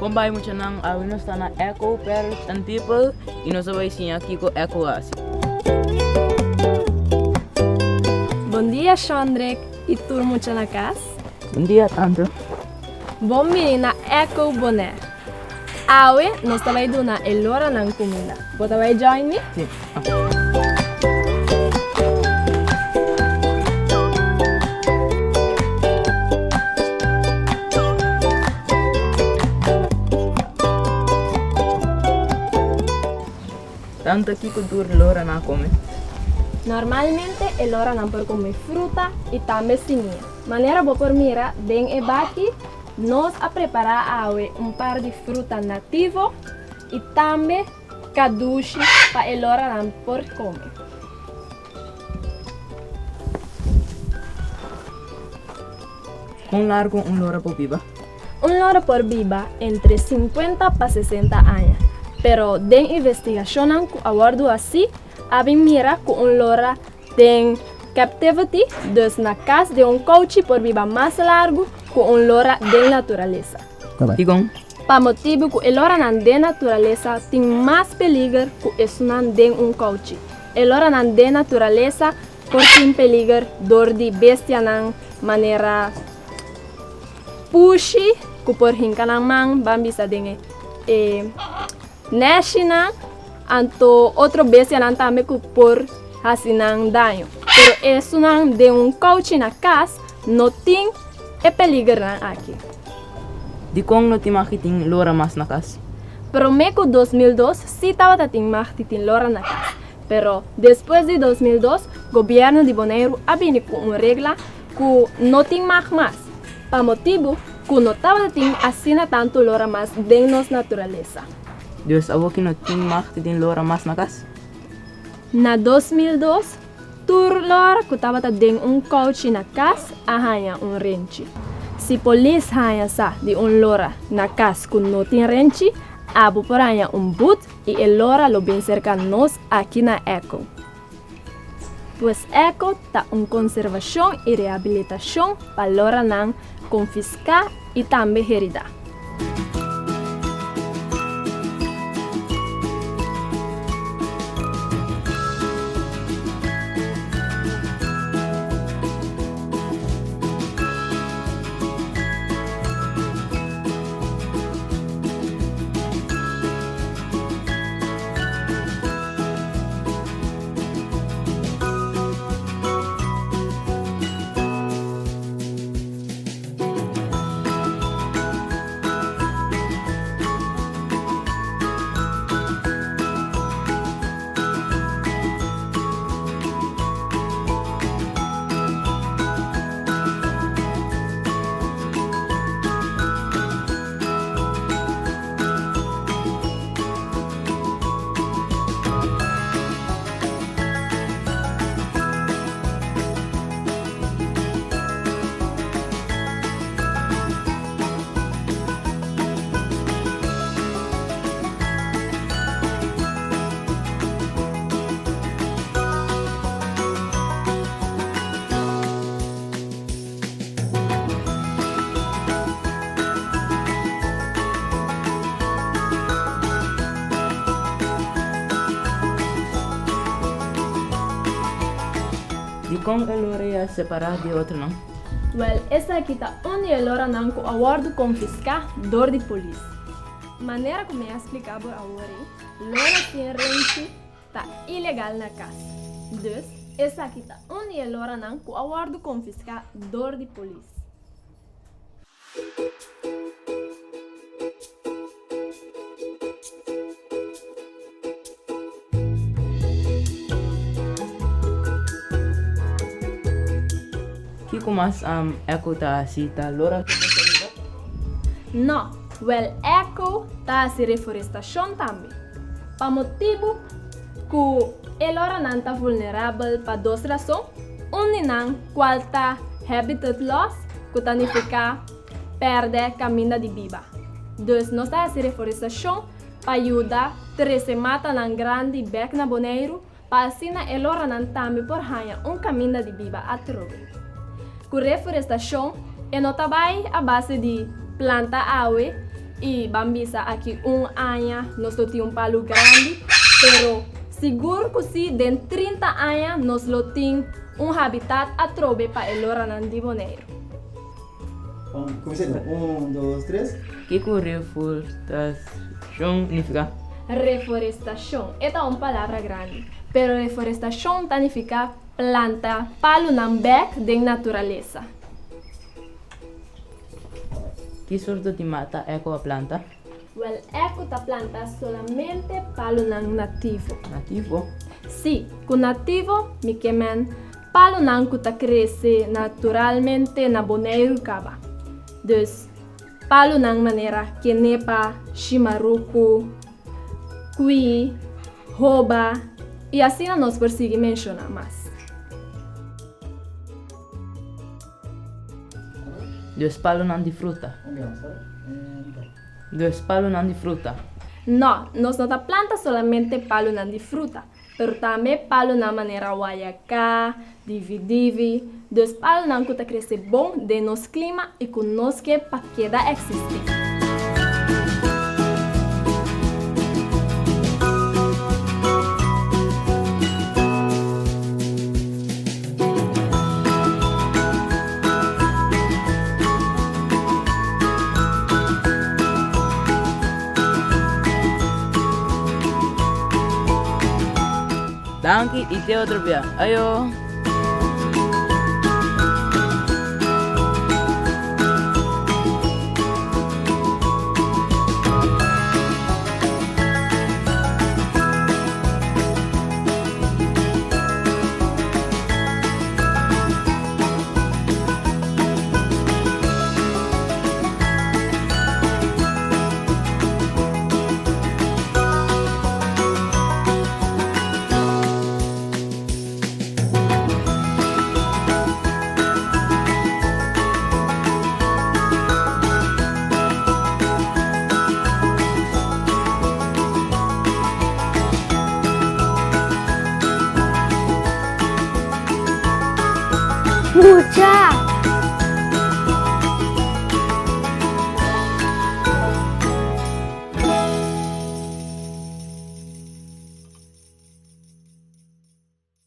Kung bahay mo siya ng awinos na echo, pearls, and people, inosabay siya kiko echo asi. Bom dia, Xandrek. E turma siya na casa? Bom dia, tanto. Bom menina Echo Boné. Awe, nós vai donar elora ng comida. Bota vai join me? Si. Tanto kiko dur lora na come. Normalmente elora não por comer fruta e também sinha. Maneira boa por mira, den e baki, nós a preparar awe par de fruta nativo e também kadushi para elora não por comer. Kung largo lora po biba? Lora por biba entre 50 para 60 anos. Pero den investigação que awardo assim, abin mira que lora den captivity, dus na casa de coach por biba mais largo que lora de natureza. Tigong? Pa motivo que lora nan de natureza tem mais peligro que isso nan de coach. Lora nan de natureza por tem peligro dor de bestia nan maneira pushi que por hinka nan man bambisa den Nashina, anto outro bestia nan também que por hasinang danho. Pero isso não de coach na casa, não tem peligro aqui. Di kong no timakiting lora mas nakas. Pero meco 2002 sí estaba timakiting lora na casa. Pero depois de 2002, governo de Bonaire abini com uma regra que não tem mais. Pa motivo que não estava assina tanto lora mas de nos natureza. Dios abo ki no timakiting lora mas nakas. Na 2002, tur lora que estava den coach na casa arranha renchi. Se polícia arranha sa de lora na casa que não tem renchi, abo por arranha boot e el lora lo bem cerca nós aqui na Eco. Pois Eco tá conservação e reabilitação para lora não confiscar e também heredar. Di kong elora ya separado de outro não. Well, essa aqui tá onde elora não com awardo confiscar dor de polícia. Maneira como eu explicar por agora, lora tem rente tá ilegal na casa. Dus, essa aqui tá onde elora não com awardo confiscar dor de polícia. Kiko mas echo ta sita lora ko sa Não, well, eco tá se reforestação também. Pa motivo que elora não tá vulnerável para duas razões. Não qual tá habitat loss, que significa perder caminho de vida. Dus, nós tá se reforestação para ajudar a mata na grande bec na Bonaire, para assim elora não também por ganhar caminho de vida a trobe. Com reforestação, é não trabalha a base de planta awe E bambisa aqui anos nós temos palo grande, pero seguro que se den 30 anos nós temos habitat a trobe para elora nandi boneiro. Comecei. 1, 2, 3. Que reforestação significa? Reforestação. Esta é uma palavra grande, pero reforestação significa planta palo nambek de natureza. Que sorte de mata é com a planta? Well, eco ta planta solamente palo nativo. Nativo? Sim, com nativo, me quemen palo nanco ta cresce naturalmente na boneiro caba. Dus, palo nang maneira que nepa, chimaruco, cui, roba, e assim nós conseguimos mencionar mais. Dois palos não de fruta. Dois palos não de fruta. Não, nós não planta solamente palo nang de fruta, pero também palo na maneira guayacá, dividivi, dos palo nang que cresce bom de nos clima e conosco para queda existir. Danke e até outro dia. Ayo! Pucha!